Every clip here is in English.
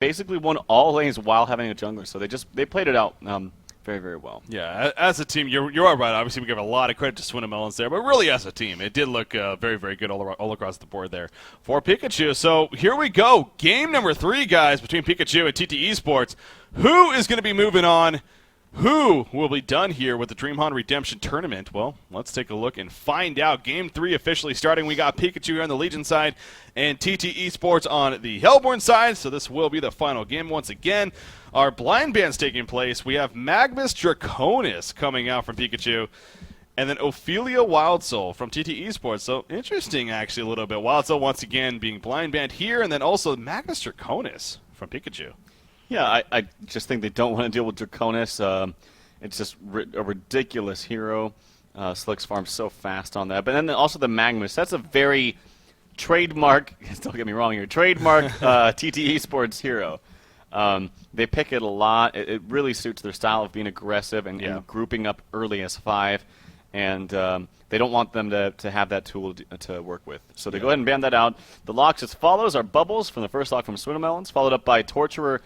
basically won all lanes while having a jungler. So they played it out very, very well. Yeah, as a team, you are right. Obviously, we give a lot of credit to Swinamelons there, but really as a team, it did look very, very good all across the board there for Pikachu. So here we go. Game number 3, guys, between Pikachu and TteS Esports. Who is going to be moving on? Who will be done here with the DreamHoN Redemption Tournament? Well, let's take a look and find out. Game 3 officially starting. We got Pikachu here on the Legion side and TteS Esports on the Hellborn side. So this will be the final game once again. Our blind band's taking place. We have Magnus Draconis coming out from Pikachu. And then Ophelia Wildsoul from TteS Esports. So interesting, actually, a little bit. Wildsoul once again being blind band here. And then also Magnus Draconis from Pikachu. Yeah, I just think they don't want to deal with Draconis. It's just a ridiculous hero. Slick's farm so fast on that. But then also the Magnus. That's a very trademark, don't get me wrong here, trademark TteS Esports hero. They pick it a lot. It really suits their style of being aggressive and grouping up early as 5. And they don't want them to have that tool to work with. So they go ahead and ban that out. The locks as follows are Bubbles from the first lock from Swinamelons, followed up by Torturer,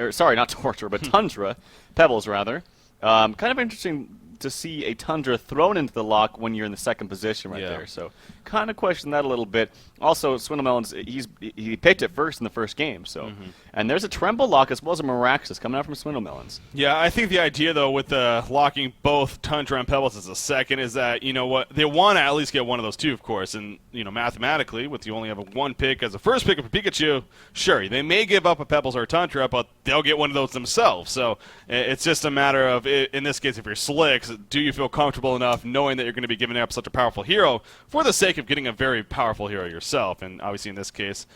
sorry, not Torturer, but Tundra, Pebbles rather. Kind of interesting to see a Tundra thrown into the lock when you're in the second position right there. So kind of question that a little bit. Also, Swinamelons, he picked it first in the first game. So, and there's a Tremble lock as well as a Miraxis coming out from Swinamelons. Yeah, I think the idea, though, with locking both Tundra and Pebbles as a second is that, you know what, they want to at least get one of those two, of course. And, you know, mathematically, with you only have a 1 pick as a first pick for Pikachu, sure, they may give up a Pebbles or a Tundra, but they'll get one of those themselves. So it's just a matter of, in this case, if you're Slicks, do you feel comfortable enough knowing that you're going to be giving up such a powerful hero for the sake of getting a very powerful hero yourself? And obviously in this case,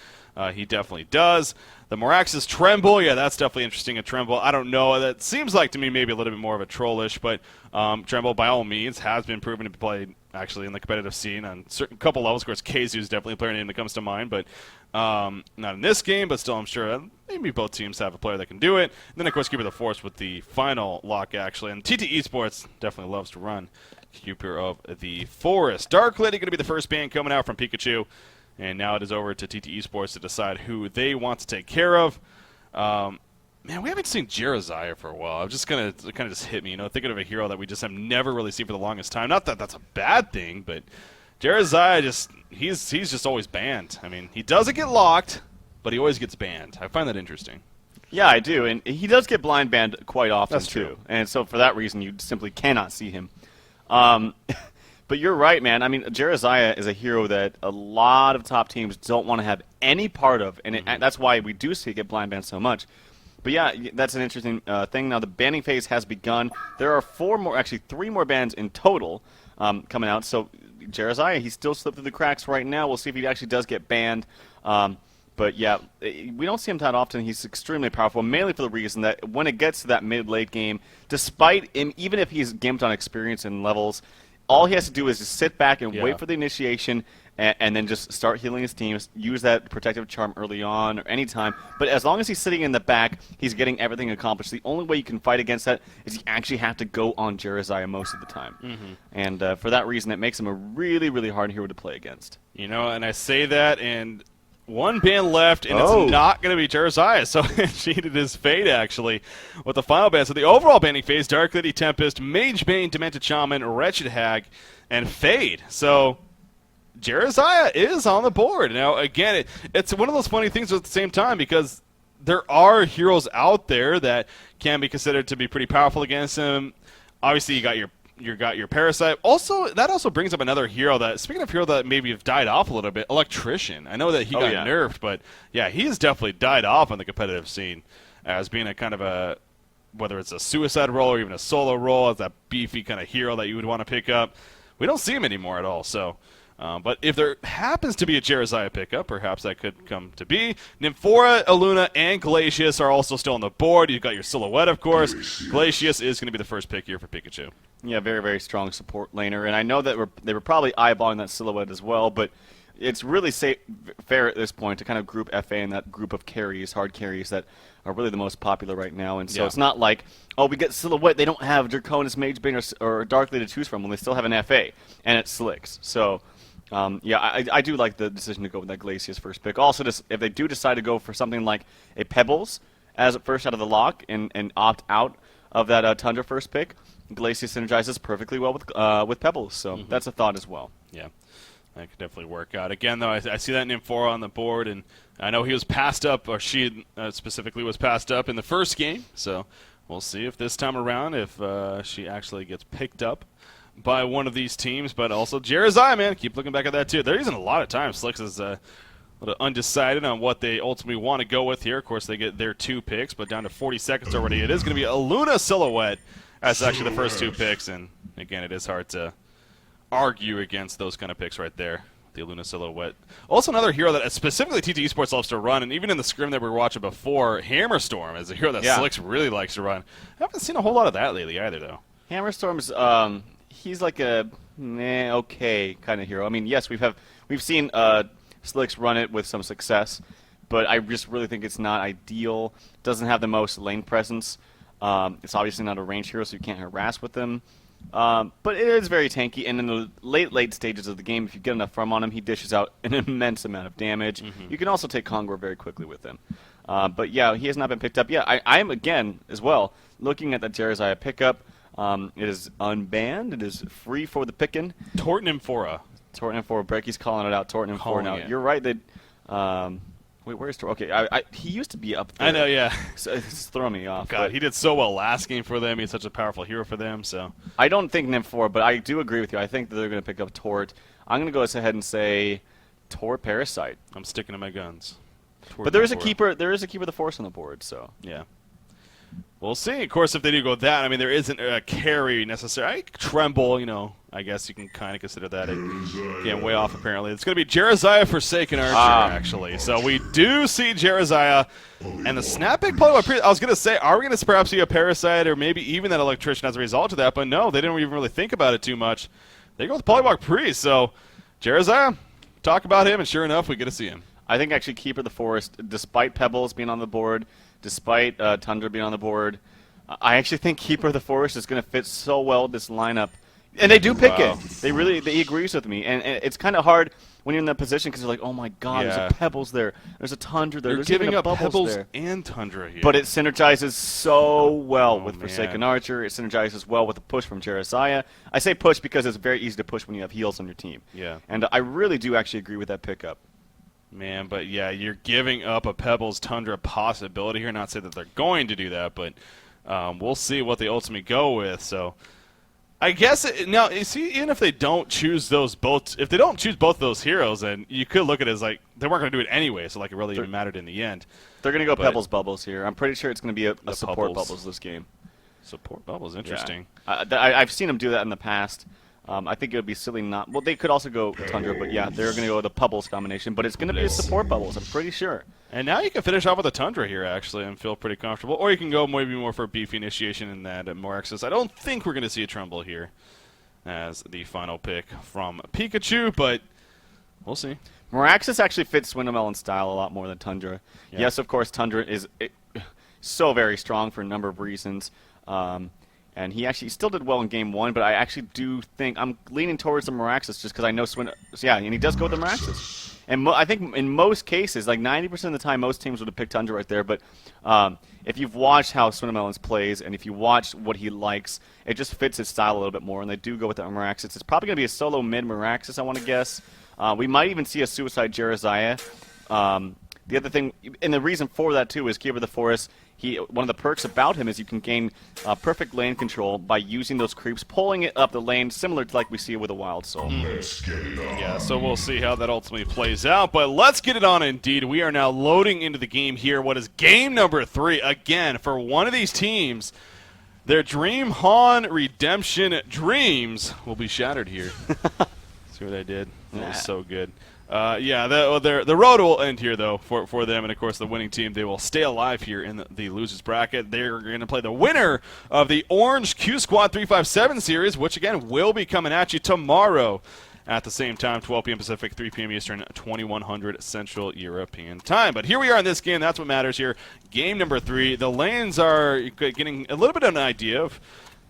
he definitely does. The Miraxis Tremble, yeah, that's definitely interesting. A Tremble, I don't know. That seems like to me maybe a little bit more of a trollish, but Tremble by all means has been proven to be played actually in the competitive scene on certain couple levels. Of course, KZU is definitely a player name that comes to mind, but not in this game. But still, I'm sure maybe both teams have a player that can do it. And then of course, Keeper of the Forest with the final lock actually, and TteS Esports definitely loves to run Keeper of the Forest. Dark Lady going to be the first ban coming out from Pikachu. And now it is over to TteS Esports to decide who they want to take care of. Man, we haven't seen Jerizaya for a while. I'm just kind of just hit me, you know, thinking of a hero that we just have never really seen for the longest time. Not that that's a bad thing, but Jerizaya he's just always banned. I mean, he doesn't get locked, but he always gets banned. I find that interesting. Yeah, I do, and he does get blind banned quite often That's too. true. And so for that reason, you simply cannot see him. But you're right, man. I mean, Jerizaya is a hero that a lot of top teams don't want to have any part of, and that's why we do see it get blind banned so much. But yeah, that's an interesting thing. Now the banning phase has begun. There are 3 more bans in total coming out. So Jerizaya, he's still slipped through the cracks right now. We'll see if he actually does get banned. But yeah, we don't see him that often. He's extremely powerful, mainly for the reason that when it gets to that mid-late game, despite him, even if he's gimped on experience and levels, all he has to do is just sit back and wait for the initiation and then just start healing his teams, use that protective charm early on or anytime. But as long as he's sitting in the back, he's getting everything accomplished. The only way you can fight against that is you actually have to go on Jerizaya most of the time. And for that reason, it makes him a really, really hard hero to play against. You know, and I say that, and one ban left, and it's not going to be Jerizaya, so it cheated his fate, actually, with the final ban. So the overall banning phase, Dark Lady, Tempest, Mage Bane, Demented Shaman, Wretched Hag, and Fade. So Jerizaya is on the board. Now, again, it's one of those funny things at the same time, because there are heroes out there that can be considered to be pretty powerful against him. Obviously, you got your Parasite. Also, that also brings up another hero that, speaking of hero that maybe have died off a little bit, Electrician. I know that he got nerfed, but yeah, he's definitely died off on the competitive scene as being a kind of a, whether it's a suicide role or even a solo role, as that beefy kind of hero that you would want to pick up. We don't see him anymore at all, so. But if there happens to be a Jerizaya pickup, perhaps that could come to be. Nymphora, Illuna, and Glacius are also still on the board. You've got your Silhouette, of course. Glacius is going to be the first pick here for Pikachu. Yeah, very, very strong support laner. And I know that they were probably eyeballing that Silhouette as well, but it's really fair at this point to kind of group FA in that group of carries, hard carries that are really the most popular right now. And so it's not like, oh, we get Silhouette, they don't have Draconis, Mage Bane, or Dark Lady to choose from when they still have an FA, and it's Slicks. So I do like the decision to go with that Glacius first pick. Also, if they do decide to go for something like a Pebbles as first out of the lock and opt out of that Tundra first pick, Glacier synergizes perfectly well with Pebbles. So that's a thought as well. Yeah, that could definitely work out. Again, though, I see that Nymphora on the board, and I know he was passed up, or she specifically was passed up in the first game. So we'll see if this time around, if she actually gets picked up by one of these teams. But also Jerizai, man, keep looking back at that too. They're using a lot of time. Slicks is a little undecided on what they ultimately want to go with here. Of course, they get their 2 picks, but down to 40 seconds already. It is going to be a Luna Silhouette. That's actually the first 2 picks, and again, it is hard to argue against those kind of picks right there. The Luna Silhouette. Also another hero that specifically TTE Sports loves to run, and even in the scrim that we were watching before, Hammerstorm is a hero that Slicks really likes to run. I haven't seen a whole lot of that lately either, though. Hammerstorm's he's like a okay kind of hero. I mean, yes, we've seen Slicks run it with some success, but I just really think it's not ideal. Doesn't have the most lane presence. It's obviously not a range hero, so you can't harass with him. But it is very tanky, and in the late stages of the game, if you get enough farm on him, he dishes out an immense amount of damage. You can also take Kongor very quickly with him. But yeah, he has not been picked up yet. I am, again, as well, looking at the Jerizai pickup. It is unbanned. It is free for the pickin'. Tort Nymphora. Brecky's calling it out. Tort Nymphora now. You're right that... Wait, where's Tor? Okay, he used to be up there. I know, yeah. So it's throwing me off. God, he did so well last game for them. He's such a powerful hero for them. So I don't think Nymphora, but I do agree with you. I think that they're going to pick up Tort. I'm going to go ahead and say Tort Parasite. I'm sticking to my guns. But there is a keeper. There is a keeper of the Force on the board. So yeah. We'll see. Of course, if they do go that, I mean, there isn't a carry necessary. Tremble, you know, I guess you can kind of consider that. Again, way off, apparently. It's going to be Jerizai Forsaken Archer, actually. So we do see Jerizai. And the snapback play, I was going to say, are we going to perhaps see a Parasite or maybe even that Electrician as a result of that? But no, they didn't even really think about it too much. They go with Polywalk Priest. So Jerizai, talk about him, and sure enough, we get to see him. I think actually Keeper of the Forest, despite Pebbles being on the board, despite Tundra being on the board, I actually think Keeper of the Forest is going to fit so well with this lineup. And they do pick it. He agrees with me. And it's kind of hard when you're in that position because you're like, oh my God, there's a Pebbles there. There's a Tundra there. You're there's giving even a up Pebbles there. and Tundra here. But it synergizes so well with Forsaken Archer. It synergizes well with the push from Jerizai. I say push because it's very easy to push when you have heals on your team. Yeah. And I really do actually agree with that pickup. Man, but yeah, you're giving up a Pebbles Tundra possibility here. Not say that they're going to do that, but we'll see what they ultimately go with. So I guess now, see, even if they don't choose both of those heroes, then you could look at it as like they weren't going to do it anyway. So like it really even mattered in the end. They're going to go Pebbles Bubbles here. I'm pretty sure it's going to be a support Bubbles this game. Support Bubbles, interesting. Yeah. I've seen them do that in the past. I think it would be silly not. Well, they could also go Tundra, but yeah, they're going to go with the Pebbles combination. But it's going to be a support Bubbles, I'm pretty sure. And now you can finish off with a Tundra here, actually, and feel pretty comfortable. Or you can go maybe more for a beefy initiation in that more access. I don't think we're going to see a Tremble here as the final pick from Pikachu, but we'll see. Moraxis actually fits Swindlemelon's style a lot more than Tundra. Yeah. Yes, of course, Tundra is so very strong for a number of reasons. And he actually still did well in Game 1, but I actually do think I'm leaning towards the Moraxis just because I know and he does go with the Moraxis. And I think in most cases, like 90% of the time, most teams would have picked Tundra right there. But if you've watched how Swindlemelons plays and if you watch what he likes, it just fits his style a little bit more. And they do go with the Moraxis. It's probably going to be a solo mid Moraxis, I want to guess. We might even see a Suicide Jerizai. The other thing, and the reason for that too, is Keeper of the Forest. One of the perks about him is you can gain perfect lane control by using those creeps, pulling it up the lane, similar to like we see with a Wild Soul. Let's get it on. Yeah, so we'll see how that ultimately plays out. But let's get it on indeed. We are now loading into the game here. What is game number 3? Again, for one of these teams, their DreamHoN redemption dreams will be shattered here. See what I did? That was so good. The road will end here, though, for them. And, of course, the winning team, they will stay alive here in the losers bracket. They're going to play the winner of the Orange Q Squad 357 series, which, again, will be coming at you tomorrow at the same time, 12 p.m. Pacific, 3 p.m. Eastern, 2100 Central European Time. But here we are in this game. That's what matters here. Game number 3. The lanes are getting a little bit of an idea of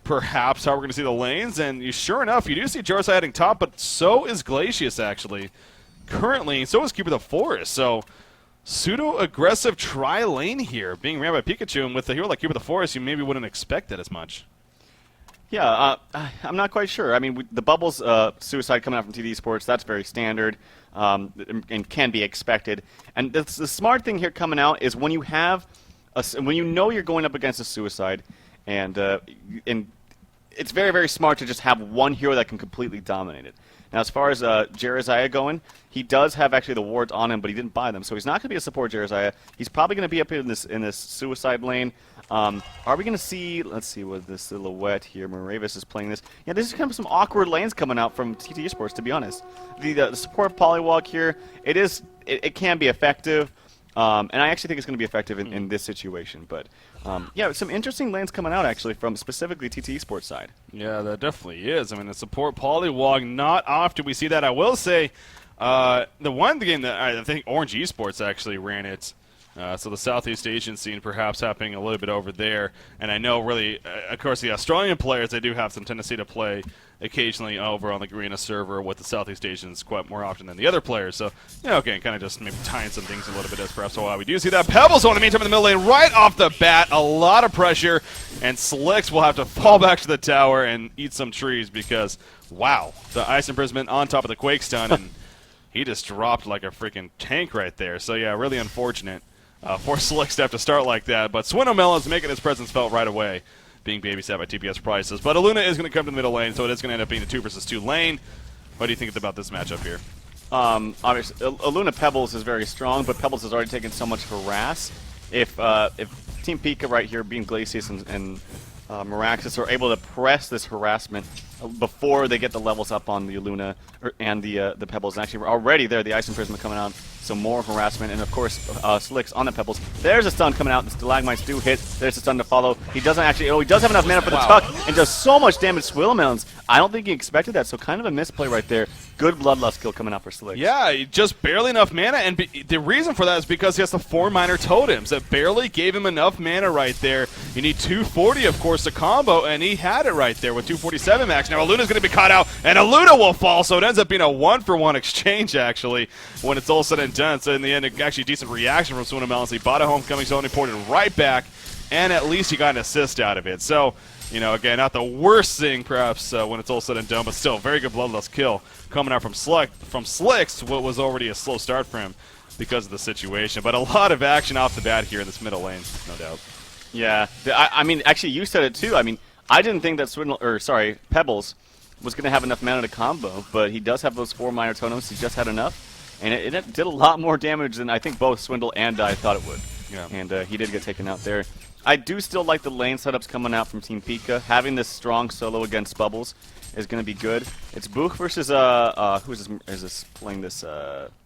perhaps how we're going to see the lanes. And sure enough, you do see Jerizai heading top, but so is Glacius, actually. Currently, so is Keeper of the Forest. So pseudo-aggressive tri-lane here, being ran by Pikachu, and with a hero like Keeper of the Forest, you maybe wouldn't expect that as much. Yeah, I'm not quite sure. I mean, the Bubbles suicide coming out from TD Sports, that's very standard and can be expected. And the smart thing here coming out is when you have, when you know you're going up against a suicide, and it's very, very smart to just have one hero that can completely dominate it. Now, as far as Jeremiah going, he does have actually the wards on him, but he didn't buy them, so he's not going to be a support Jeremiah. He's probably going to be up in this suicide lane. Are we going to see? Let's see what this silhouette here. Moravis is playing this. Yeah, this is kind of some awkward lanes coming out from TT Sports, to be honest. The support polywalk here, it can be effective. And I actually think it's going to be effective in this situation. But, yeah, some interesting lanes coming out, actually, from specifically TT Sports side. Yeah, that definitely is. I mean, the support polywog, not often we see that. I will say the one game that I think Orange Esports actually ran it. So the Southeast Asian scene perhaps happening a little bit over there. And I know really, of course, the Australian players, they do have some tendency to play occasionally over on the Garena server with the Southeast Asians quite more often than the other players. So, you know, again, kind of just maybe tying some things a little bit as perhaps why we do see that. Pebbles on the meantime in the middle lane right off the bat. A lot of pressure. And Slicks will have to fall back to the tower and eat some trees because, wow, the Ice Imprisonment on top of the Quake Stun. And he just dropped like a freaking tank right there. So, yeah, really unfortunate for Slicks to have to start like that. But Swinomelon's making his presence felt right away, being babysat by TPS prices. But Aluna is going to come to the middle lane, so it is going to end up being a 2 versus 2 lane. What do you think about this matchup here? Obviously, Aluna Pebbles is very strong, but Pebbles has already taken so much harass. If Team Pika right here, being Glacius and Miraxis, are able to press this harassment before they get the levels up on the Aluna and the Pebbles, and actually we're already there, the Ice Imprisonment coming out, so more harassment, and of course Slicks on the Pebbles. There's a stun coming out, the Stalagmites do hit, there's a stun to follow. He doesn't actually, he does have enough mana for the tuck, and does so much damage to Swillmelons. I don't think he expected that, so kind of a misplay right there. Good Bloodlust kill coming out for Slicks. Yeah, just barely enough mana, and the reason for that is because he has the 4 minor totems that barely gave him enough mana right there. You need 240, of course, to combo, and he had it right there with 247 max. Now Aluna's going to be caught out, and Aluna will fall, so it ends up being a 1-for-1 exchange, actually, when it's all said and done. So in the end, actually a decent reaction from Swinomelons. He bought a homecoming zone, he poured it right back, and at least he got an assist out of it. So, you know, again, not the worst thing, perhaps, when it's all said and done, but still, very good Bloodlust kill coming out from Slicks, what was already a slow start for him because of the situation. But a lot of action off the bat here in this middle lane, no doubt. Yeah, I mean, actually, you said it too. I mean, I didn't think that Pebbles was going to have enough mana to combo, but he does have those 4 minor totems. He just had enough, and it did a lot more damage than I think both Swindle and I thought it would. Yeah. And he did get taken out there. I do still like the lane setups coming out from Team Pika. Having this strong solo against Bubbles is going to be good. It's Book versus, who is this playing this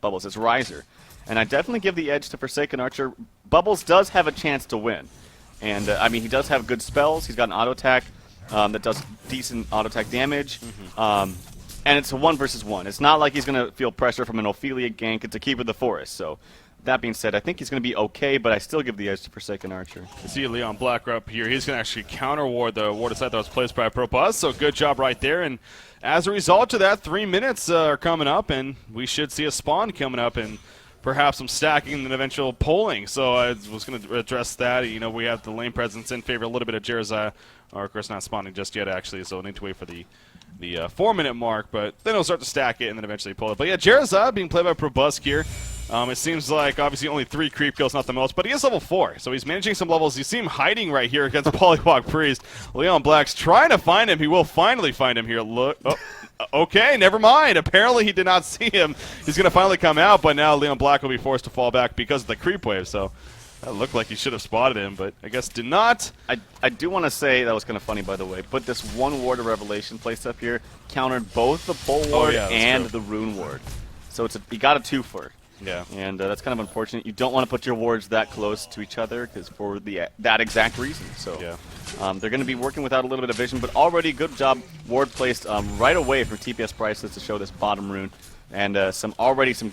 Bubbles? It's Riser. And I definitely give the edge to Forsaken Archer. Bubbles does have a chance to win. And, I mean, he does have good spells. He's got an auto attack that does decent auto attack damage. And it's a 1 versus 1. It's not like he's going to feel pressure from an Ophelia gank. It's a Keeper of the Forest. So, that being said, I think he's going to be okay, but I still give the edge to Forsaken Archer. You see Leon Black up here. He's going to actually counter-ward the ward aside that was placed by Propus, so good job right there. And as a result of that, 3 minutes are coming up, and we should see a spawn coming up and perhaps some stacking and eventual polling. So I was going to address that. You know, we have the lane presence in favor a little bit of Jeremiah, or of course not spawning just yet, actually, so we'll need to wait for the 4-minute mark, but then he'll start to stack it and then eventually pull it. But yeah, Jeremiah being played by Probusk here. It seems like obviously only 3 creep kills, not the most, but he is level 4, so he's managing some levels. You see him hiding right here against Polywog Priest. Leon Black's trying to find him. He will finally find him here. Look, oh, okay, never mind. Apparently he did not see him. He's going to finally come out, but now Leon Black will be forced to fall back because of the creep wave, so that looked like he should have spotted him, but I guess did not. I do want to say, that was kind of funny, by the way, but this 1 ward of Revelation placed up here countered both the Bull ward and the Rune ward. So he got a 2-for. Yeah. And that's kind of unfortunate. You don't want to put your wards that close to each other because for that exact reason. So yeah. They're going to be working without a little bit of vision, but already good job ward placed right away for TPS prices to show this bottom rune. And some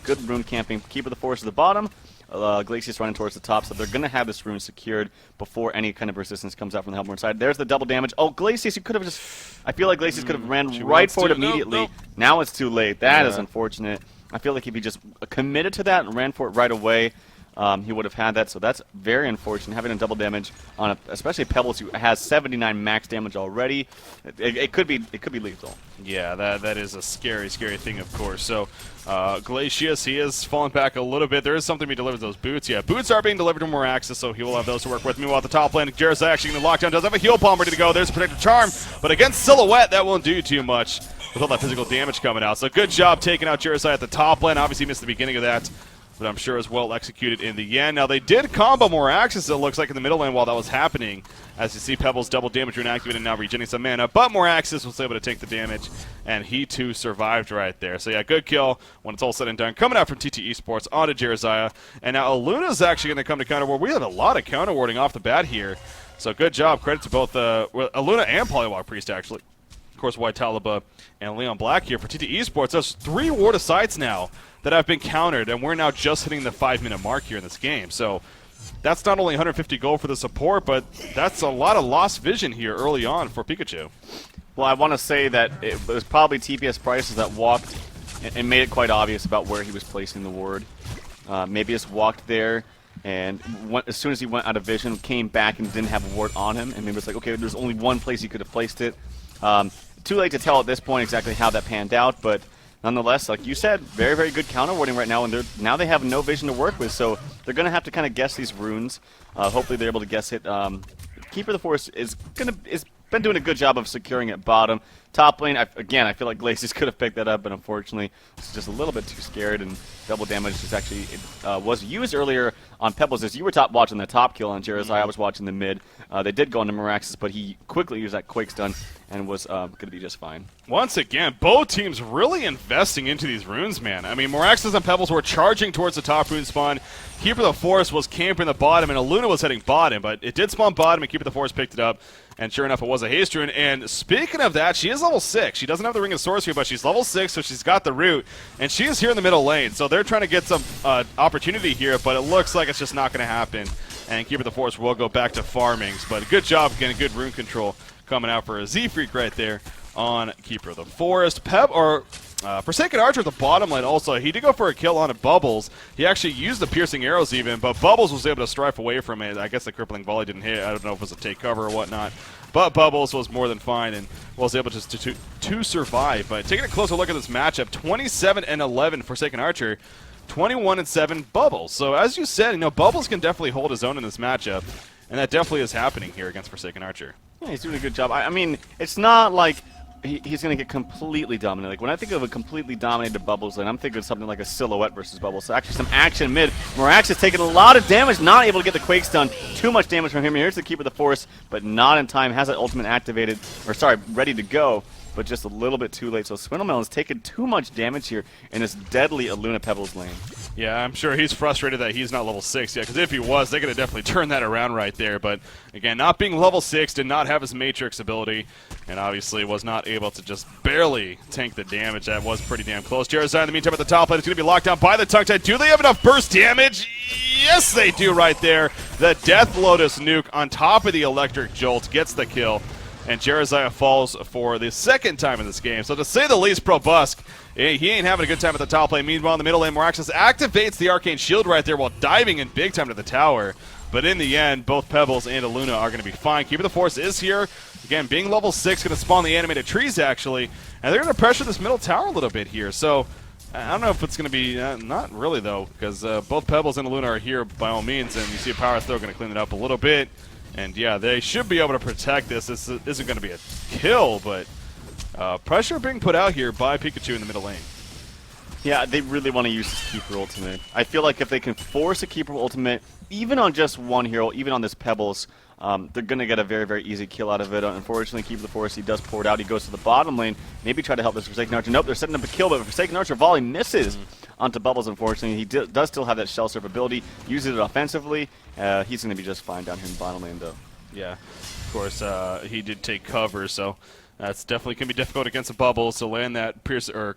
good rune camping. Keeper of the Forest at the bottom. Glacius running towards the top, so they're going to have this rune secured before any kind of resistance comes out from the Hellborn side. There's the double damage. Oh, Glacius, you could have just... I feel like Glacius could have ran right forward immediately. Nope. Now it's too late. That is unfortunate. I feel like if he just committed to that and ran for it right away, he would have had that. So that's very unfortunate, having a double damage on especially Pebbles, who has 79 max damage already. It could be lethal. Yeah, that is a scary thing, of course. So Glacius, he is falling back a little bit. There is something to be delivered to those boots. Yeah, boots are being delivered to Moraxis, so he will have those to work with. Meanwhile, at the top lane, Jared's actually going to lock down. Does have a heal palm ready to go. There's a protective charm, but against Silhouette, that won't do too much with all that physical damage coming out. So good job taking out Jersey at the top lane. Obviously missed the beginning of that, but I'm sure is well executed in the end. Now, they did combo Moraxis, it looks like, in the middle lane while that was happening. As you see, Pebbles double damage rune activated and now regenerating some mana. But Moraxis was able to take the damage, and he too survived right there. So yeah, good kill when it's all said and done. Coming out from TteS Esports onto Jerzaya. And now Aluna's actually going to come to counter ward. We have a lot of counter warding off the bat here. So good job. Credit to both Aluna and Polywalk Priest, actually. Of course, White Talaba and Leon Black here for TteS Esports. There's 3 ward of sites now that have been countered, and we're now just hitting the 5-minute mark here in this game. So that's not only 150 gold for the support, but that's a lot of lost vision here early on for Pikachu. Well, I want to say that it was probably TPS Prices that walked and made it quite obvious about where he was placing the ward. Maybe just walked there, and as soon as he went out of vision, came back and didn't have a ward on him, and maybe it's like, okay, there's only one place he could have placed it. Too late to tell at this point exactly how that panned out, but nonetheless, like you said, very, very good counter warding right now, and now they have no vision to work with, so they're going to have to kind of guess these runes. Hopefully they're able to guess it. Keeper of the Forest is been doing a good job of securing it bottom. Top lane, again, I feel like Glacius could have picked that up, but unfortunately, it's just a little bit too scared, and double damage is actually was used earlier on Pebbles. As you were watching the top kill on Jersey, I was watching the mid. They did go into Moraxis, but he quickly used that Quake Stun and was going to be just fine. Once again, both teams really investing into these runes, man. I mean, Moraxis and Pebbles were charging towards the top rune spawn. Keeper of the Forest was camping the bottom, and Aluna was heading bottom, but it did spawn bottom, and Keeper of the Forest picked it up. And sure enough, it was a haste rune. And speaking of that, she is level 6. She doesn't have the Ring of Sorcery, but she's level 6, so she's got the root. And she is here in the middle lane. So they're trying to get some opportunity here, but it looks like it's just not going to happen. And Keeper of the Forest will go back to farmings. But good job getting good rune control coming out for a Z-Freak right there on Keeper of the Forest. Forsaken Archer at the bottom lane also. He did go for a kill on Bubbles. He actually used the piercing arrows even, but Bubbles was able to strife away from it. I guess the crippling volley didn't hit. I don't know if it was a take cover or whatnot. But Bubbles was more than fine and was able to survive. But taking a closer look at this matchup, 27-11 Forsaken Archer, 21-7 Bubbles. So as you said, Bubbles can definitely hold his own in this matchup, and that definitely is happening here against Forsaken Archer. Yeah, he's doing a good job. I mean, it's not like he's going to get completely dominated. Like, when I think of a completely dominated Bubbles lane, I'm thinking of something like a Silhouette versus Bubbles. So actually some action mid. Moraxis taking a lot of damage, not able to get the Quake Stun. Too much damage from him. Here's the Keeper of the Forest, but not in time. Has that ultimate activated, or sorry, ready to go, but just a little bit too late. So Swindlemelon's taken too much damage here in this deadly Aluna Pebbles lane. Yeah, I'm sure he's frustrated that he's not level 6 yet, because if he was, they could have definitely turned that around right there. But again, not being level 6, did not have his Matrix ability, and obviously was not able to just barely tank the damage. That was pretty damn close. Jerzai in the meantime at the top lane is going to be locked down by the Tongue-Tied. Do they have enough burst damage? Yes, they do right there. The Death Lotus nuke on top of the Electric Jolt gets the kill. And Jerzaya falls for the second time in this game. So to say the least, Probusk, he ain't having a good time at the top lane. Meanwhile, in the middle lane, Moraxis activates the Arcane Shield right there while diving in big time to the tower. But in the end, both Pebbles and Aluna are going to be fine. Keeper of the Force is here. Again, being level 6, going to spawn the animated trees, actually. And they're going to pressure this middle tower a little bit here. So I don't know if it's going to be, not really, though, because both Pebbles and Aluna are here by all means. And you see a Power Throw going to clean it up a little bit. And yeah, they should be able to protect this. This isn't going to be a kill, but pressure being put out here by Pikachu in the middle lane. Yeah, they really want to use this Keeper Ultimate. I feel like if they can force a Keeper Ultimate, even on just one hero, even on this Pebbles, they're going to get a very, very easy kill out of it. Unfortunately, Keeper of the Forest, he does pour it out. He goes to the bottom lane, maybe try to help this Forsaken Archer. Nope, they're setting up a kill, but Forsaken Archer volley misses onto Bubbles, unfortunately. He does still have that Shell Surf ability, uses it offensively. He's going to be just fine down here in the bottom lane, though. Yeah, of course, he did take cover, so that's definitely can be difficult against a Bubble. So land that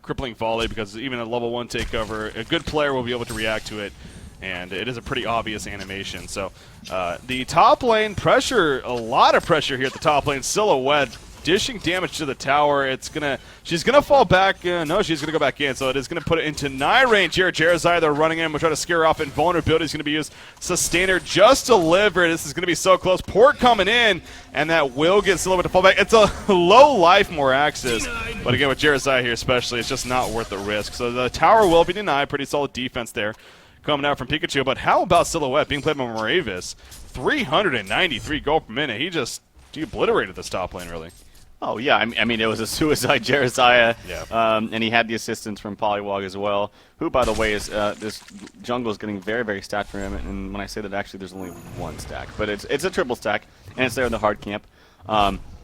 crippling volley, because even a level 1 takeover, a good player will be able to react to it, and it is a pretty obvious animation. So the top lane pressure, a lot of pressure here at the top lane. Silhouette dishing damage to the tower. She's gonna fall back. No, she's gonna go back in. So it is gonna put it into nigh range here. Jeremiah, they're running in. We'll try to scare her off. Invulnerability is gonna be used. Sustainer just delivered. This is gonna be so close. Port coming in, and that will get Silhouette to fall back. It's a low life Moraxis, but again with Jeremiah here especially, it's just not worth the risk. So the tower will be denied. Pretty solid defense there coming out from Pikachu. But how about Silhouette being played by Moravis? 393 gold per minute. He obliterated this top lane, really. Oh, yeah. I mean, it was a suicide Jeremiah. Yeah. And he had the assistance from Poliwag as well, who, by the way, is this jungle is getting very, very stacked for him. And when I say that, actually, there's only one stack. But it's a triple stack, and it's there in the hard camp.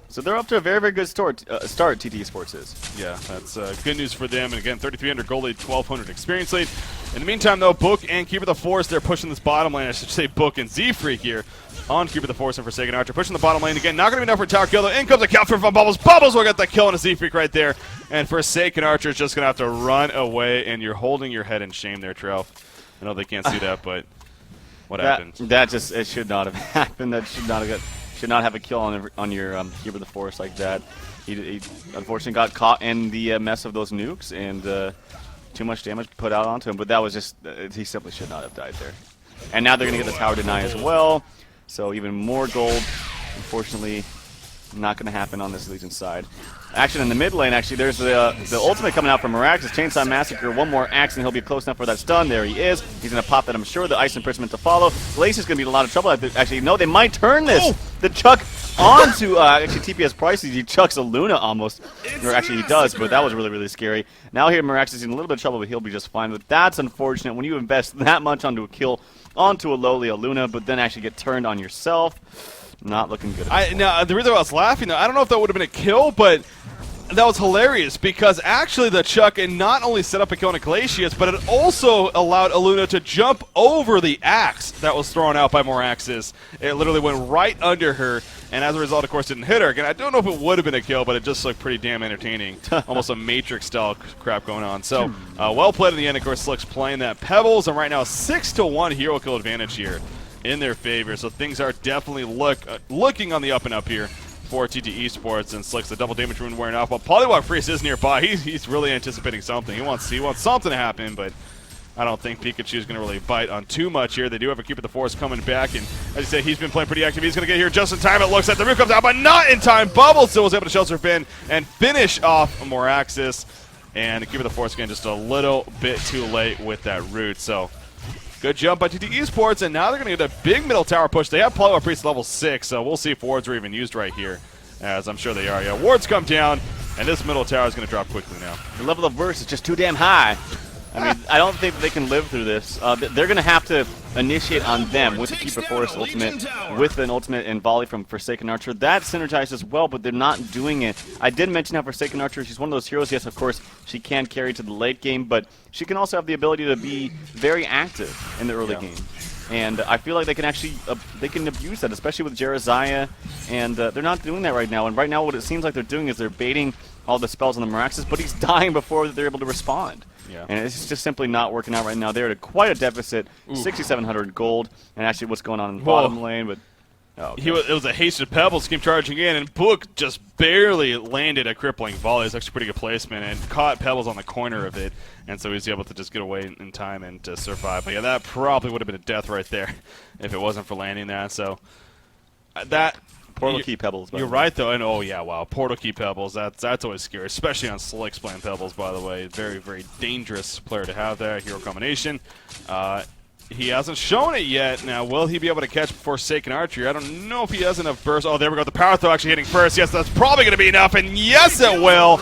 So they're up to a very, very good start, TteS Sports is. Yeah, that's good news for them. And again, 3,300 gold lead, 1,200 experience lead. In the meantime, though, Book and Keeper the Forest, they're pushing this bottom lane. I should say Book and Z-Freak here on Keeper the Forest and Forsaken Archer. Pushing the bottom lane again. Not going to be enough for a tower kill, though. In comes a counter from Bubbles. Bubbles will get the kill on a Z-Freak right there. And Forsaken Archer is just going to have to run away. And you're holding your head in shame there, Trelf. I know they can't see that, but what happened? It should not have happened. That should not have a kill on your Keeper the Forest like that. He unfortunately got caught in the mess of those nukes and too much damage put out onto him. But that was just he simply should not have died there. And now they're going to get the tower deny as well. So even more gold. Unfortunately, not going to happen on this Legion side. Action in the mid lane, actually, there's the ultimate coming out from Moraxis. Chainsaw Massacre, one more axe, and he'll be close enough for that stun. There he is. He's going to pop that, I'm sure. The Ice Imprisonment to follow. Glacier is going to be in a lot of trouble. Actually, no, they might turn this. Oh! The chuck onto, actually, TPS Prices. He chucks a Luna almost. Or actually, he does, but that was really, really scary. Now here, Moraxis is in a little bit of trouble, but he'll be just fine. But that's unfortunate when you invest that much onto a kill, onto a lowly Luna, but then actually get turned on yourself. Not looking good. Now, the reason I was laughing, though, I don't know if that would have been a kill, but that was hilarious because actually the Chuck not only set up a kill on a Glacius, but it also allowed Aluna to jump over the axe that was thrown out by Moraxis. It literally went right under her, and as a result, of course, didn't hit her. Again, I don't know if it would have been a kill, but it just looked pretty damn entertaining. Almost a Matrix-style crap going on. So, well played in the end. Of course, Slick's playing that Pebbles, and right now 6-1 hero kill advantage here in their favor. So things are definitely looking on the up and up here for TteS Sports, and Slick's the double damage wound wearing off. While Poliwag Freeze is nearby, he's really anticipating something. He wants something to happen, but I don't think Pikachu is going to really bite on too much here. They do have a Keeper the Forest coming back, and as you say, he's been playing pretty active. He's going to get here just in time. It looks like the root comes out, but not in time. Bubble still was able to shelter Finn and finish off Moraxis, and the Keeper the Forest again just a little bit too late with that root. So good jump by TteS Sports, and now they're going to get a big middle tower push. They have Poliwag Priest level 6, so we'll see if wards are even used right here, as I'm sure they are. Yeah, wards come down, and this middle tower is going to drop quickly now. The level of verse is just too damn high. I mean, I don't think they can live through this. They're going to have to initiate on them with the Keeper Forest ultimate, with an ultimate and volley from Forsaken Archer. That synergizes well, but they're not doing it. I did mention how Forsaken Archer, she's one of those heroes. Yes, of course, she can carry to the late game, but she can also have the ability to be very active in the early game. And I feel like they can actually they can abuse that, especially with Jeremiah, and they're not doing that right now. And right now what it seems like they're doing is they're baiting all the spells on the Moraxis, but he's dying before they're able to respond. Yeah. And it's just simply not working out right now. They're at quite a deficit, 6,700 gold, and actually what's going on in the bottom lane. But it was a hasted Pebbles came charging in, and Book just barely landed a crippling volley. It's actually pretty good placement, and caught Pebbles on the corner of it, and so he was able to just get away in time and to survive. But yeah, that probably would have been a death right there if it wasn't for landing that. So that Portal Key Pebbles. You're right, though. And oh, yeah, wow. Portal Key Pebbles. That's always scary, especially on Slick's playing Pebbles, by the way. Very, very dangerous player to have there. Hero combination. He hasn't shown it yet. Now, will he be able to catch Forsaken Archery? I don't know if he has enough burst. Oh, there we go. The power throw actually hitting first. Yes, that's probably going to be enough. And yes, it will.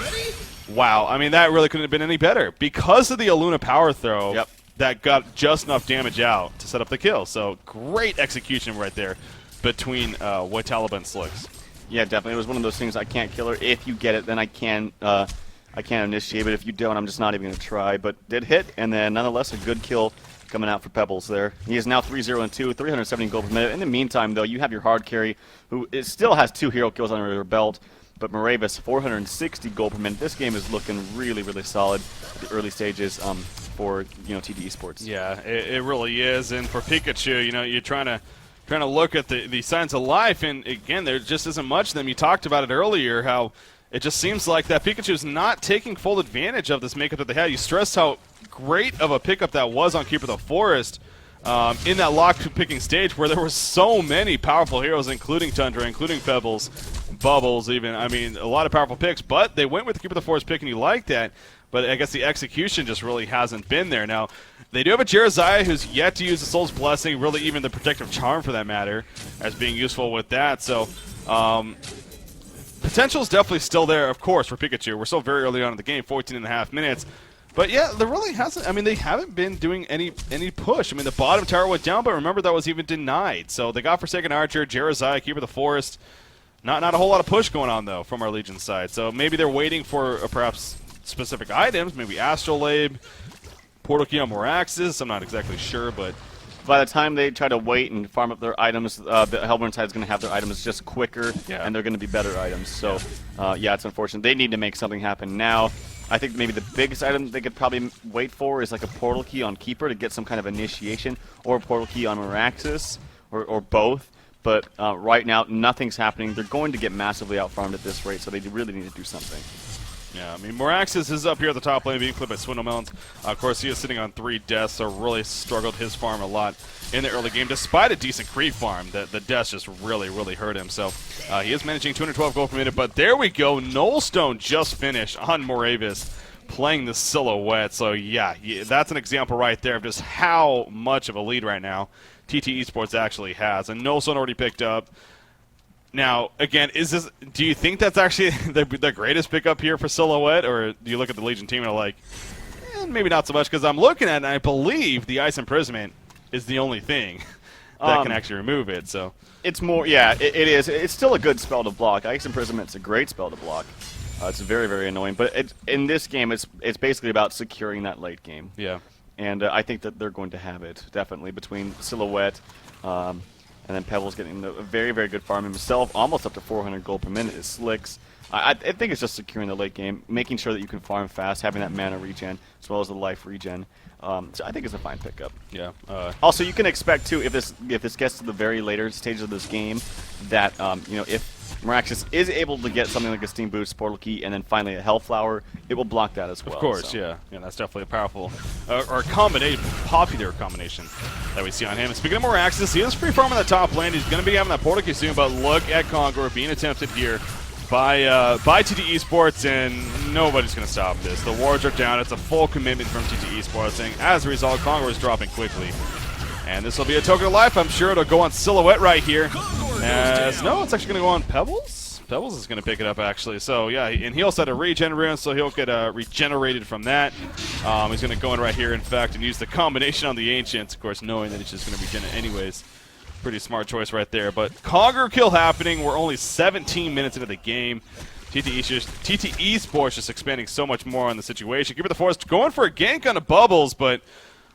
Wow. I mean, that really couldn't have been any better. Because of the Aluna power throw, that got just enough damage out to set up the kill. So, great execution right there between Waitalaba and Slicks. Yeah, definitely. It was one of those things. I can't kill her. If you get it, then I can initiate. But if you don't, I'm just not even going to try. But did hit, and then nonetheless a good kill coming out for Pebbles there. He is now 3-0-2, 370 gold per minute. In the meantime, though, you have your hard carry, who still has 2 hero kills under her belt. But Moravis, 460 gold per minute. This game is looking really, really solid at the early stages for TteS Sports. Yeah, it really is. And for Pikachu, you're trying to trying to look at the signs of life, and again, there just isn't much of them. You talked about it earlier, how it just seems like that Pikachu's not taking full advantage of this makeup that they had. You stressed how great of a pickup that was on Keeper of the Forest in that lock-picking stage where there were so many powerful heroes, including Tundra, including Pebbles, Bubbles even. I mean, a lot of powerful picks, but they went with the Keeper of the Forest pick, and you like that. But I guess the execution just really hasn't been there. Now, they do have a Jeremiah who's yet to use the Soul's Blessing, really even the Protective Charm for that matter, as being useful with that. So, potential is definitely still there, of course, for Pikachu. We're still very early on in the game, 14.5 minutes. But yeah, there really hasn't. I mean, they haven't been doing any push. I mean, the bottom tower went down, but remember that was even denied. So they got Forsaken Archer, Jeremiah, Keeper of the Forest. Not a whole lot of push going on though from our Legion side. So maybe they're waiting for perhaps specific items, maybe Astrolabe, Portal Key on Moraxis. I'm not exactly sure, but by the time they try to wait and farm up their items, the Hellborn side is going to have their items just quicker, and they're going to be better items. So, yeah, it's unfortunate. They need to make something happen now. I think maybe the biggest item they could probably wait for is like a Portal Key on Keeper to get some kind of initiation, or a Portal Key on Moraxis, or both. But right now, nothing's happening. They're going to get massively out-farmed at this rate, so they really need to do something. Yeah, I mean, Moraxis is up here at the top lane, being played by Swindlemelons. Of course, he is sitting on 3 deaths, so really struggled his farm a lot in the early game, despite a decent creep farm. The deaths just really hurt him. So he is managing 212 gold per minute, but there we go. Nullstone just finished on Moravis, playing the Silhouette. So yeah, that's an example right there of just how much of a lead right now TteS Esports actually has. And Nullstone already picked up. Now, again, do you think that's actually the greatest pickup here for Silhouette, or do you look at the Legion team and are like, maybe not so much, because I'm looking at it and I believe the Ice Imprisonment is the only thing that can actually remove it. So it's more, yeah, it is. It's still a good spell to block. Ice Imprisonment's a great spell to block. It's very annoying, but in this game, it's basically about securing that late game. Yeah, and I think that they're going to have it definitely between Silhouette. And then Pebbles getting a very good farm himself, almost up to 400 gold per minute. Is Slicks. I think it's just securing the late game, making sure that you can farm fast, having that mana regen as well as the life regen. So I think it's a fine pickup. Yeah. Also, you can expect too, if this gets to the very later stages of this game, that if Moraxis is able to get something like a Steam Boost, Portal Key, and then finally a Hellflower, it will block that as well. Of course, so. Yeah, that's definitely a powerful, or a combination, popular combination that we see on him. And speaking of Moraxis, he is free farming the top lane. He's going to be having that Portal Key soon, but look at Conqueror being attempted here by TteS Esports, and nobody's going to stop this. The wards are down. It's a full commitment from TteS Esports, and as a result, Conqueror is dropping quickly. And this will be a token of life. I'm sure it'll go on Silhouette right here. No, it's actually going to go on Pebbles. Pebbles is going to pick it up, actually. So, yeah, and he also had a regen rune, so he'll get regenerated from that. He's going to go in right here, in fact, and use the combination on the Ancients, of course, knowing that he's just going to regen it anyways. Pretty smart choice right there. But Conqueror kill happening. We're only 17 minutes into the game. TteS Esports just expanding so much more on the situation. Keeper of the Forest going for a gank on a Bubbles, but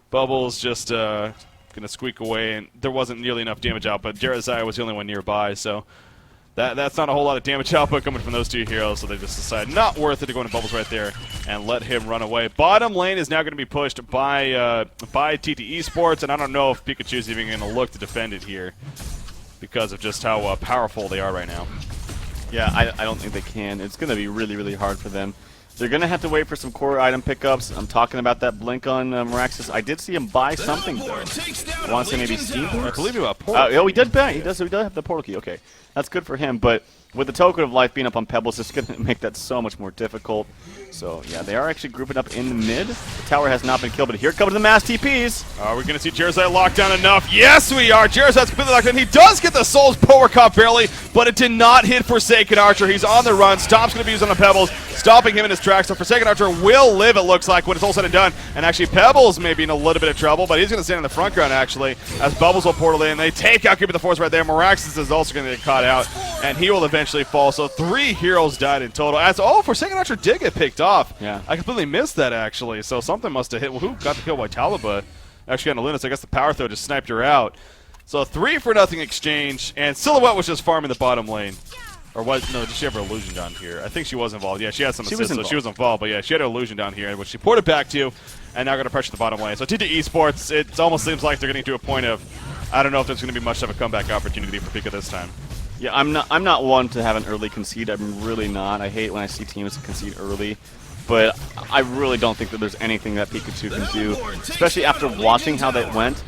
Bubbles just going to squeak away, and there wasn't nearly enough damage output. Jeremiah was the only one nearby, so that's not a whole lot of damage output coming from those two heroes, so they just decided not worth it to go into Bubbles right there and let him run away. Bottom lane is now going to be pushed by TteS Esports, and I don't know if Pikachu's even going to look to defend it here because of just how powerful they are right now. Yeah, I don't think they can. It's going to be really hard for them. They're going to have to wait for some core item pickups. I'm talking about that blink on Moraxis. I did see him buy something, though. I want to say maybe Steam Boost? I believe he bought Portal. Oh, he did buy. He does have the Portal Key. Okay, that's good for him. But with the Token of Life being up on Pebbles, it's going to make that so much more difficult. So, yeah, they are actually grouping up in the mid. The tower has not been killed, but here comes the mass TPs. Are we going to see Jeremiah locked down enough? Yes, we are. Jeremiah's completely locked in. He does get the Soul's Power Cup barely, but it did not hit Forsaken Archer. He's on the run. Stop's going to be used on the Pebbles, stopping him in his tracks. So Forsaken Archer will live, it looks like, when it's all said and done. And actually, Pebbles may be in a little bit of trouble, but he's going to stand in the front ground, actually, as Bubbles will portal in. They take out Keeper of the Force right there. Moraxis is also going to get caught out, and he will eventually fall. So 3 heroes died in total. Forsaken Archer did get picked off. Yeah. I completely missed that, actually. So something must have hit. Well, who got the kill by Talaba? Actually, on Lunas, I guess the power throw just sniped her out. So 3-for-0 exchange, and Silhouette was just farming the bottom lane. Or was, no, did she have her illusion down here? I think she was involved. Yeah, she had some assists, so she was involved. But yeah, she had her illusion down here, which she ported back to, and now going to pressure the bottom lane. So TteS Esports, it almost seems like they're getting to a point of, I don't know if there's going to be much of a comeback opportunity for Pika this time. Yeah, I'm not one to have an early concede. I'm really not. I hate when I see teams concede early. But I really don't think that there's anything that Pikachu can do, especially after watching how that went.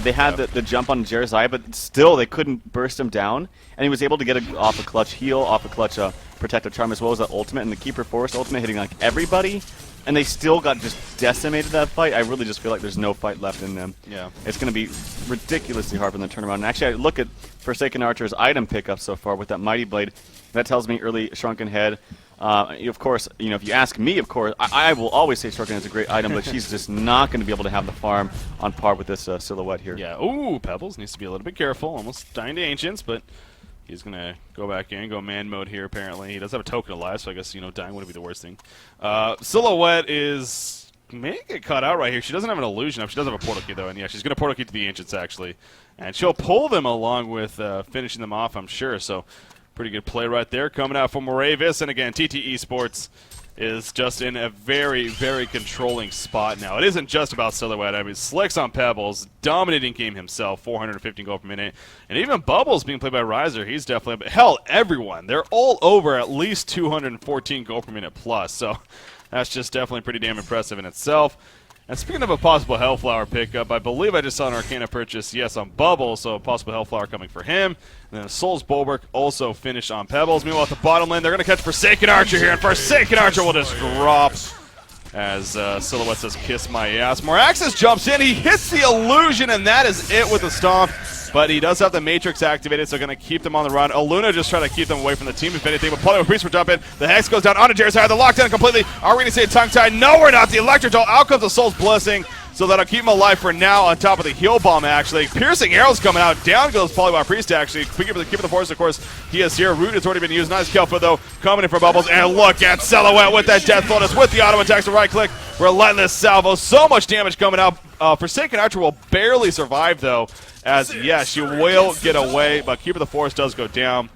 They had the jump on Jeremiah, but still they couldn't burst him down. And he was able to get off a clutch heal, off a clutch protective charm, as well as that ultimate, and the Keeper Force ultimate hitting like everybody. And they still got just decimated that fight. I really just feel like there's no fight left in them. Yeah. It's going to be ridiculously hard for them to turn around. And actually, I look at Forsaken Archer's item pickup so far with that Mighty Blade. That tells me early Shrunken Head. Of course, if you ask me, of course, I will always say Shrunken is a great item, but she's just not going to be able to have the farm on par with this silhouette here. Yeah. Ooh, Pebbles needs to be a little bit careful. Almost dying to Ancients, but he's going to go back in, go man mode here, apparently. He does have a token alive, so I guess, dying wouldn't be the worst thing. Silhouette may get cut out right here. She doesn't have an illusion up. She does have a portal key, though, and yeah, she's going to portal key to the Ancients, actually. And she'll pull them along with finishing them off, I'm sure, so... Pretty good play right there coming out from Moravis. And again, TteS Esports is just in a very, very controlling spot now. It isn't just about Silhouette. I mean, Slick's on Pebbles, dominating game himself, 415 gold per minute. And even Bubbles being played by Riser, he's definitely... Hell, everyone. They're all over at least 214 gold per minute plus. So that's just definitely pretty damn impressive in itself. And speaking of a possible Hellflower pickup, I believe I just saw an Arcana purchase, yes, on Bubble, so a possible Hellflower coming for him. And then Soul's Bulwark also finished on Pebbles. Meanwhile, at the bottom lane, they're going to catch Forsaken Archer here, and Forsaken Archer will just drop as Silhouette says, kiss my ass. Moraxis jumps in, he hits the illusion, and that is it with the stomp. But he does have the Matrix activated, so going to keep them on the run. Aluna just trying to keep them away from the team, if anything. But Polymer Priest will jump in. The Hex goes down onto Jeremiah. The lockdown completely. Are we going to say tongue tie? No, we're not. The Electric Jolt. Out comes the Soul's Blessing. So that'll keep him alive for now on top of the heal bomb, actually. Piercing arrows coming out. Down goes Polywire Priest, actually. Keeping the force, of course. He is here. Root has already been used. Nice Kelpa, though. Coming in for Bubbles. And look at Silhouette with that Death Lotus with the auto attacks. The right click. Relentless Salvo. So much damage coming out. Forsaken Archer will barely survive, though. As, yes, she will get away. But Keeper of the Force does go down.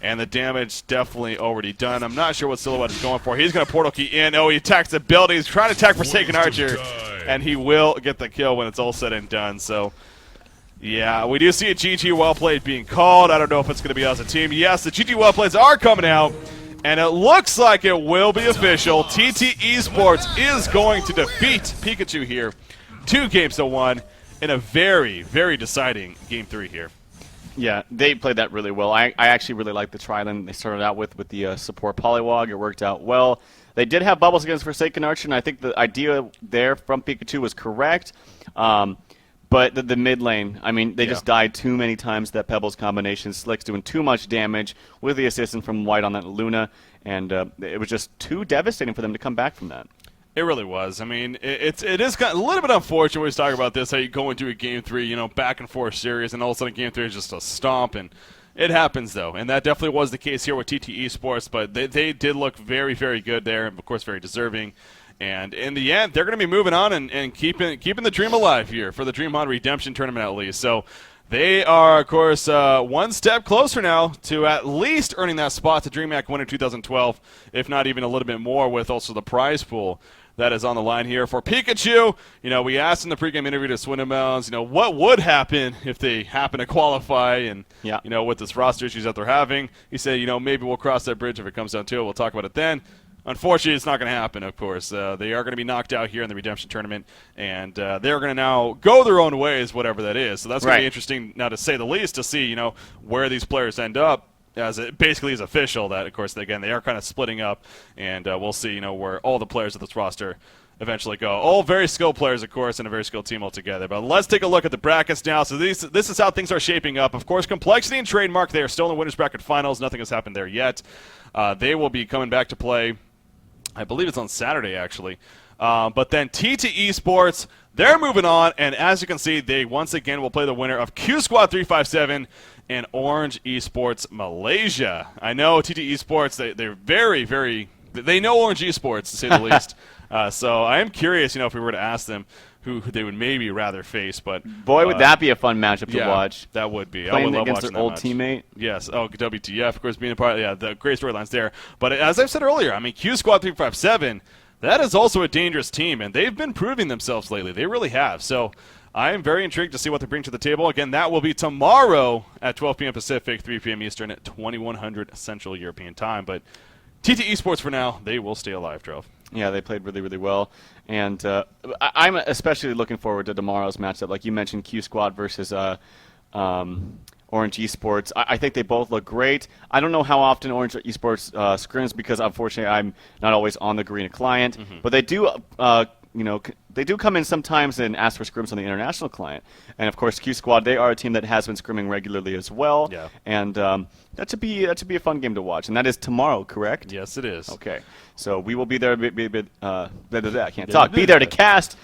And the damage definitely already done. I'm not sure what Silhouette is going for. He's going to portal key in. Oh, he attacks the building. He's trying to attack Forsaken Archer. And he will get the kill when it's all said and done. So, yeah, we do see a GG well played being called. I don't know if it's going to be us as a team. Yes, the GG well plays are coming out. And it looks like it will be official. TteS Esports is going to defeat Pikachu here 2-1 in a very, very deciding Game 3 here. Yeah, they played that really well. I actually really liked the Trident they started out with the support Polywog. It worked out well. They did have Bubbles against Forsaken Archer, and I think the idea there from Pikachu was correct. But the mid lane, I mean, they just died too many times. That Pebbles combination, Slick's doing too much damage with the assistance from White on that Luna, and it was just too devastating for them to come back from that. It really was. I mean, it is kind of a little bit unfortunate when we talk about this, how you go into a Game 3, back and forth series, and all of a sudden Game 3 is just a stomp, and it happens, though. And that definitely was the case here with TteS Esports, but they did look very, very good there, and of course very deserving. And in the end, they're going to be moving on and keeping the dream alive here for the DreamHoN Redemption Tournament at least. So they are, of course, one step closer now to at least earning that spot to DreamHack winner 2012, if not even a little bit more, with also the prize pool that is on the line here for Pikachu. We asked in the pregame interview to Swindelmounds, what would happen if they happen to qualify and, with this roster issues that they're having. He said, maybe we'll cross that bridge if it comes down to it. We'll talk about it then. Unfortunately, it's not going to happen, of course. They are going to be knocked out here in the Redemption Tournament, and they're going to now go their own ways, whatever that is. So that's going to be interesting, now to say the least, to see, where these players end up, as it basically is official that, of course, again, they are kind of splitting up, and we'll see, where all the players of this roster eventually go. All very skilled players, of course, and a very skilled team altogether. But let's take a look at the brackets now. So this is how things are shaping up. Of course, Complexity and Trademark, they are still in the Winners Bracket Finals. Nothing has happened there yet. They will be coming back to play, I believe it's on Saturday, actually. But then TteS Esports, they're moving on, and as you can see, they once again will play the winner of Q Squad 357 and Orange Esports Malaysia. I know TteS Esports, they're very, very... They know Orange Esports, to say the least. So I am curious, if we were to ask them who they would maybe rather face. But boy, would that be a fun matchup to watch. That would be. Playing I would love against watching their old match. teammate. Yes. Oh, WTF, of course, being a part. Yeah, the great storylines there. But as I've said earlier, I mean, Q Squad 357, that is also a dangerous team, and they've been proving themselves lately. They really have. So I am very intrigued to see what they bring to the table. Again, that will be tomorrow at 12 p.m. Pacific, 3 p.m. Eastern at 2100 Central European Time. But TT Esports for now, they will stay alive, Trove. Yeah, they played really, really well. And I'm especially looking forward to tomorrow's matchup. Like you mentioned, Q Squad versus Orange Esports. I think they both look great. I don't know how often Orange Esports scrims because, unfortunately, I'm not always on the Garena client. But they do, they do come in sometimes and ask for scrims on the international client. And, of course, Q Squad, they are a team that has been scrimming regularly as well. Yeah. And that should be a fun game to watch. And that is tomorrow, correct? Yes, it is. Okay. So we will be there. I can't talk. Be there to cast.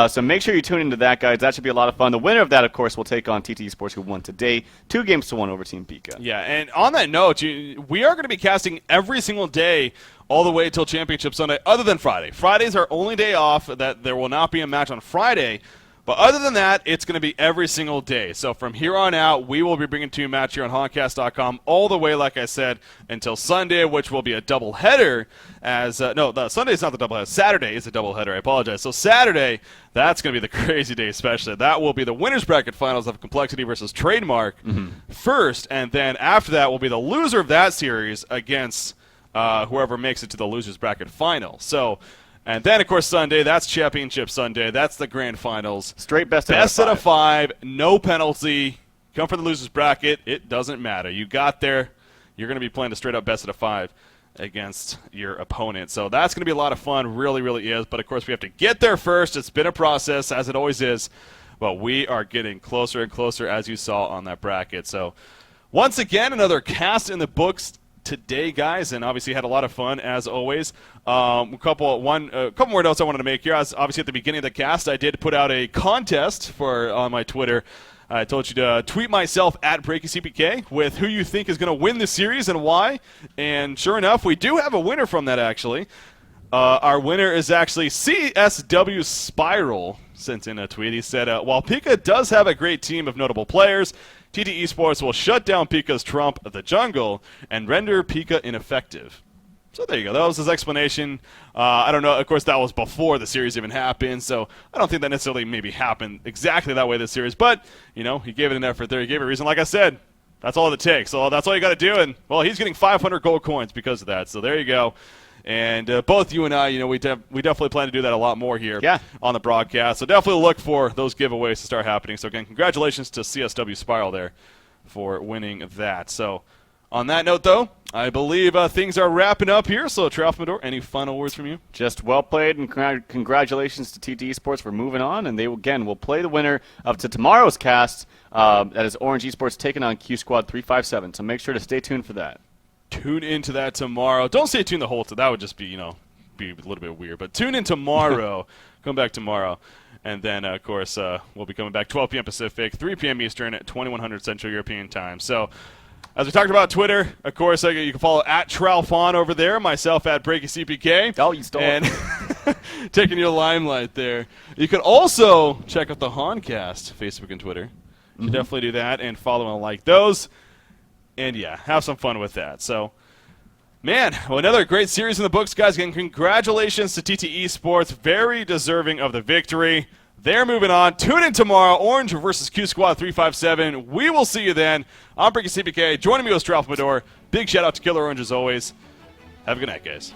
So make sure you tune into that, guys. That should be a lot of fun. The winner of that, of course, will take on TT Esports, who won today, 2-1 over Team Pika. Yeah, and on that note, we are going to be casting every single day all the way until Championship Sunday, other than Friday. Friday's our only day off. That there will not be a match on Friday. But other than that, it's going to be every single day. So from here on out, we will be bringing to you a match here on Honcast.com all the way, like I said, until Sunday, which will be a doubleheader. Sunday is not the doubleheader. Saturday is a doubleheader. I apologize. So Saturday, that's going to be the crazy day, especially. That will be the winners bracket finals of Complexity versus Trademark first, and then after that will be the loser of that series against whoever makes it to the losers bracket final. So. And then, of course, Sunday, that's Championship Sunday. That's the grand finals. Straight best out of five. No penalty. Come for the losers bracket. It doesn't matter. You got there. You're going to be playing a straight-up best out of five against your opponent. So that's going to be a lot of fun. Really, really is. But, of course, we have to get there first. It's been a process, as it always is. But we are getting closer and closer, as you saw on that bracket. So, once again, another cast in the books today, guys, and obviously had a lot of fun as always. A couple more notes I wanted to make here. As obviously at the beginning of the cast, I did put out a contest on my Twitter. I told you to tweet myself at BreakyCPK with who you think is going to win the series and why. And sure enough, we do have a winner from that actually. Our winner is actually CSW Spiral. Sent in a tweet. He said, while Pika does have a great team of notable players, TT Esports will shut down Pika's trump, the jungle, and render Pika ineffective. So there you go. That was his explanation. I don't know. Of course, that was before the series even happened, so I don't think that necessarily maybe happened exactly that way this series. But, he gave it an effort there. He gave it a reason. Like I said, that's all it takes. So that's all you got to do. And, well, he's getting 500 gold coins because of that. So there you go. And both you and I, we definitely plan to do that a lot more here on the broadcast. So definitely look for those giveaways to start happening. So, again, congratulations to CSW Spiral there for winning that. So, on that note, though, I believe things are wrapping up here. So, Tralfmador, any final words from you? Just well played, and congratulations to TT Esports for moving on. And they, again, will play the winner of tomorrow's cast. That is Orange Esports taking on Q Squad 357. So make sure to stay tuned for that. Tune into that tomorrow. Don't stay tuned the whole time. That would just be, be a little bit weird. But tune in tomorrow. Come back tomorrow. And then, of course, we'll be coming back 12 p.m. Pacific, 3 p.m. Eastern at 2100 Central European Time. So, as we talked about Twitter, of course, you can follow at TrealFon over there, myself at BreakyCPK. Oh, you stole it. Taking your limelight there. You can also check out the Honcast, Facebook and Twitter. You can definitely do that and follow and like those. And, yeah, have some fun with that. So, man, another great series in the books, guys. Again, congratulations to TT Esports. Very deserving of the victory. They're moving on. Tune in tomorrow. Orange versus Q Squad 357. We will see you then. I'm BreakyCPK. Joining me was Tralfmador. Big shout-out to Killer Orange as always. Have a good night, guys.